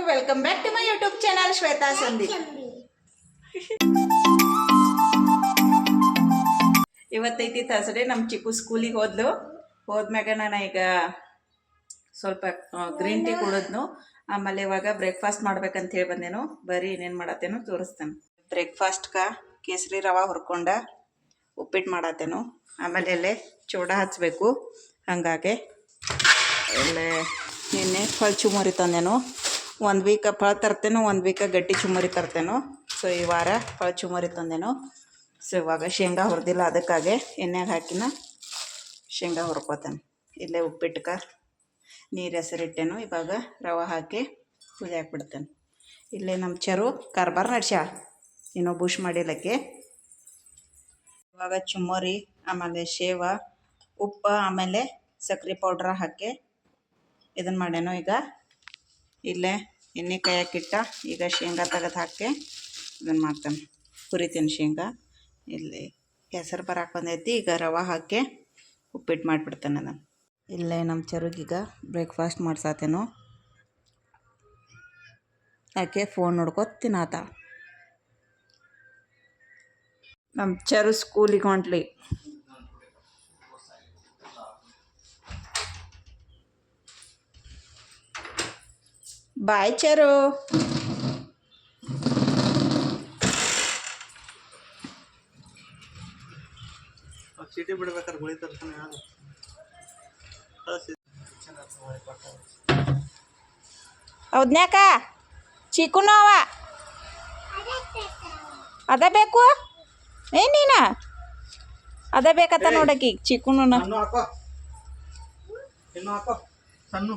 Welcome back to my YouTube channel Shweta Sandhi. ಇವತ್ತೈತಿ Thursday. ನಮ್ಮ ಚಿಕ್ಕು ಸ್ಕೂಲಿಗೆ ಹೋದ್ಮ್ಯಾಗ ನಾನು ಈಗ ಸ್ವಲ್ಪ ಗ್ರೀನ್ ಟೀ ಕುಡಿದ್ನು. ಆಮೇಲೆ ಇವಾಗ ಬ್ರೇಕ್ಫಾಸ್ಟ್ ಮಾಡ್ಬೇಕಂತ ಹೇಳಿ ಬಂದೇನು. ಬರೀ ಏನೇನು ಮಾಡತ್ತೇನೋ ತೋರಿಸ್ತೇನೆ. ಬ್ರೇಕ್ಫಾಸ್ಟ್ಗೆ ಕೇಸರಿ ರವೆ ಹುರ್ಕೊಂಡ ಉಪ್ಪಿಟ್ಟು ಮಾಡತ್ತೇನು. ಆಮೇಲೆ ಎಲ್ಲೇ ಚೂಡ ಹಚ್ಚಬೇಕು. ಹಾಗಾಗಿ ಎಲ್ಲೇ ನಿನ್ನೆ ಫಳ ಚುಮರಿ ತಂದೇನು. ಒಂದು ವೀಕ ಫಳ ತರ್ತೇನೋ, ಒಂದು ವೀಕ ಗಟ್ಟಿ ಚುಮರಿ ತರ್ತೇನೋ. ಸೊ ಈ ವಾರ ಫಳ ಚುಮರಿ ತಂದೇನು. ಸೊ ಇವಾಗ ಶೇಂಗಾ ಹುರಿದಿಲ್ಲ, ಅದಕ್ಕಾಗೆ ಎಣ್ಣೆಗೆ ಹಾಕಿನ ಶೇಂಗಾ ಹುರ್ಕೋತೇನೆ. ಇಲ್ಲೇ ಉಪ್ಪಿಟ್ಟಕ್ಕೆ ನೀರು ಹೆಸರಿಟ್ಟೇನು. ಇವಾಗ ರವೆ ಹಾಕಿ ಕುದಿಯಾಕೆ ಬಿಡ್ತೇನೆ. ಇಲ್ಲೇ ನಮ್ಮ ಚರು ಕಾರ್ಬಾರ್ ನಡ್ಸ್ಯಾ, ಇನ್ನೂ ಬುಷ್ ಮಾಡಿಲ್ಲಕ್ಕೆ. ಇವಾಗ ಚುಮ್ಮರಿ, ಆಮೇಲೆ ಶೇವ, ಉಪ್ಪು, ಆಮೇಲೆ ಸಕ್ರೆ ಪೌಡ್ರ ಹಾಕಿ ಇದನ್ನು ಮಾಡ್ಯಾನು. ಈಗ ಇಲ್ಲೇ ಎಣ್ಣೆ ಕಾಯಕ್ಕಿಟ್ಟ ಈಗ ಶೇಂಗಾ ತೆಗೆದು ಹಾಕಿ ಇದನ್ನು ಮಾಡ್ತಾನೆ, ಹುರಿತೀನಿ ಶೇಂಗಾ. ಇಲ್ಲಿ ಹೆಸರು ಬರಾಕ್ ಬಂದೈತಿ. ಈಗ ರವೆ ಹಾಕಿ ಉಪ್ಪಿಟ್ಟು ಮಾಡಿಬಿಡ್ತಾನೆ ನಾನು. ಇಲ್ಲೇ ನಮ್ಮ ಚರುಗೀಗ ಬ್ರೇಕ್ಫಾಸ್ಟ್ ಮಾಡ್ಸಾತೇನು. ಯಾಕೆ ಫೋನ್ ನೋಡ್ಕೊತ ತಿನ್ನಾತ. ನಮ್ಮ ಚರು ಸ್ಕೂಲಿಗೆ ಹೊಂಟ್ಲಿ. ಬಾಯ್ ಚರು. ಚೀಟಿ ಬಿಡ್ಬೇಕಾದ್ರೆ ಗುಳಿ ತರ್ತಾನೆ. ಹೌದ್ನ್ಯಾಕ ಚಿಕ್ಕುನು ಅವ ಅದ ಬೇಕು. ನೀನ ಅದ ಬೇಕತ್ತ ನೋಡಕಿ ಚಿಕ್ಕುನು. ಹಾಕೋ ಇನ್ನು ಹಾಕೋ ಸಣ್ಣ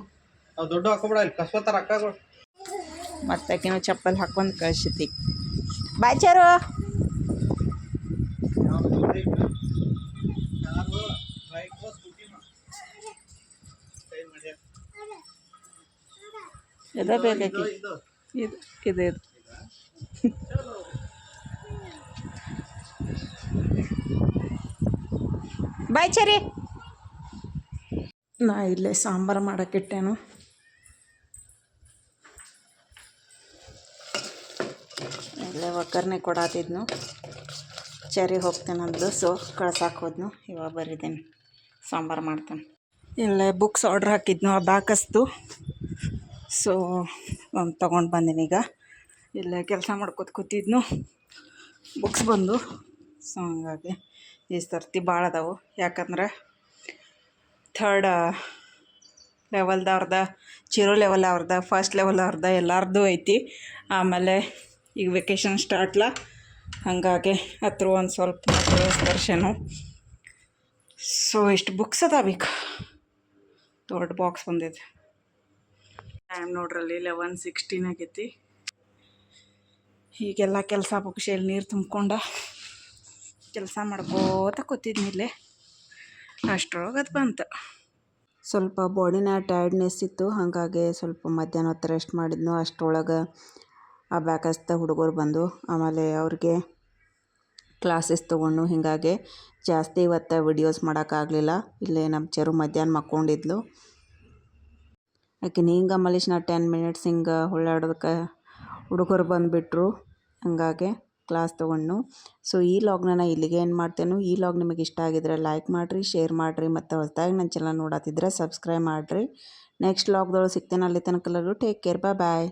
ಅವು ದೊಡ್ಡ ಹಾಕೋಬಿಡ. ಇಲ್ಲಿ ಕಸ್ಕೋತಾರ ಅಕ್ಕಗಳು. ಮತ್ತಾಕಿನೂ ಚಪ್ಪಲ್ ಹಾಕೊಂಡು ಕಳ್ಸಿತಿ. ಬಾಯ್ ಚರು. ಇದ ಬೇಕಾಕಿ. ಇದು ಇದು ಇದು ಬಾಯ್ ಚರಿ. ನಾ ಇಲ್ಲೇ ಸಾಂಬಾರು ಮಾಡೋಕ್ಕಿಟ್ಟೇನು. ಇಲ್ಲೇ ಒಗ್ಗರಣೆ ಕೊಡಾತಿದ್ನು. ಚರಿ ಹೋಗ್ತೇನಂದು, ಸೊ ಕಳ್ಸಾಕೆ ಹೋದ್ನು. ಇವಾಗ ಬರಿದ್ದೇನೆ, ಸಾಂಬಾರು ಮಾಡ್ತಾನೆ. ಇಲ್ಲೇ ಬುಕ್ಸ್ ಆರ್ಡ್ರ್ ಹಾಕಿದ್ನು ಆ ಬ್ಯಾಕಸ್ದು. ಸೊ ತೊಗೊಂಡು ಬಂದೀನಿ. ಈಗ ಇಲ್ಲೇ ಕೆಲಸ ಮಾಡ್ಕೊತ ಕೂತಿದ್ನು, ಬುಕ್ಸ್ ಬಂದು. ಸೊ ಹಂಗಾಗಿ ಈ ಸರ್ತಿ ಭಾಳ ಅದಾವು. ಯಾಕಂದ್ರೆ ಥರ್ಡ್ ಲೆವೆಲ್ದವ್ರದ, ಜೀರೋ ಲೆವೆಲ್ ಅವ್ರದ, ಫಸ್ಟ್ ಲೆವೆಲ್ ಅವ್ರದ ಎಲ್ಲಾರ್ದು ಐತಿ. ಆಮೇಲೆ ಈಗ ವೆಕೇಷನ್ ಸ್ಟಾರ್ಟ್ಲ, ಹಾಗಾಗಿ ಹತ್ರ ಒಂದು ಸ್ವಲ್ಪ ದರ್ಶನ. ಸೊ ಇಷ್ಟು ಬುಕ್ಸ್ ಅದಾವೀಗ. ದೊಡ್ಡ ಬಾಕ್ಸ್ ಬಂದಿದೆ. ಟೈಮ್ ನೋಡ್ರಲ್ಲಿ 11:16 ಆಗೈತಿ. ಹೀಗೆಲ್ಲ ಕೆಲಸ ಬುಕ್ಶೆಲ್ಲಿ ನೀರು ತುಂಬ್ಕೊಂಡ ಕೆಲಸ ಮಾಡ್ಕೋತ ಕೂತಿದ್ನಿ ಇಲ್ಲೇ. ಅಷ್ಟರೊಳಗೆ ಅದು ಬಂತು. ಸ್ವಲ್ಪ ಬಾಡಿನ ಟಯರ್ಡ್ನೆಸ್ ಇತ್ತು, ಹಾಗಾಗಿ ಸ್ವಲ್ಪ ಮಧ್ಯಾಹ್ನ ಹೊತ್ತು ರೆಸ್ಟ್ ಮಾಡಿದ್ನು. ಅಷ್ಟರೊಳಗೆ ಆ ಬ್ಯಾಕಸ್ತ ಹುಡುಗರು ಬಂದು ಆಮೇಲೆ ಅವ್ರಿಗೆ ಕ್ಲಾಸಸ್ ತೊಗೊಂಡು, ಹೀಗಾಗಿ ಜಾಸ್ತಿ ಇವತ್ತು ವಿಡಿಯೋಸ್ ಮಾಡೋಕ್ಕಾಗಲಿಲ್ಲ. ಇಲ್ಲೇ ನಮ್ಮ ಚರು ಮಧ್ಯಾಹ್ನ ಮಕ್ಕೊಂಡಿದ್ಲು. ಆಕಿನ ಹಿಂಗೆ ಮಲೇಶ್ 10 ಮಿನಿಟ್ಸ್ ಹಿಂಗೆ ಹೊಳ್ಳಾಡೋದಕ್ಕೆ ಹುಡುಗರು ಬಂದುಬಿಟ್ರು. ಹಂಗಾಗಿ ಕ್ಲಾಸ್ ತೊಗೊಂಡು. ಸೊ ಈ ಲಾಗ್ನ ನಾನು ಇಲ್ಲಿಗೆ ಏನು ಮಾಡ್ತೇನೆ. ಈ ಲಾಗ್ ನಿಮಗೆ ಇಷ್ಟ ಆಗಿದ್ರೆ ಲೈಕ್ ಮಾಡಿರಿ, ಶೇರ್ ಮಾಡಿರಿ, ಮತ್ತು ಹೊಸದಾಗಿ ನನ್ನ ಚಾನಲ್ ನೋಡತ್ತಿದ್ರೆ ಸಬ್ಸ್ಕ್ರೈಬ್ ಮಾಡಿರಿ. ನೆಕ್ಸ್ಟ್ ಲಾಗ್ದೊಳಗೆ ಸಿಗ್ತೇನೆ. ಅಲ್ಲಿ ತನಕ ಟೇಕ್ ಕೇರ್, ಬಾಯ್.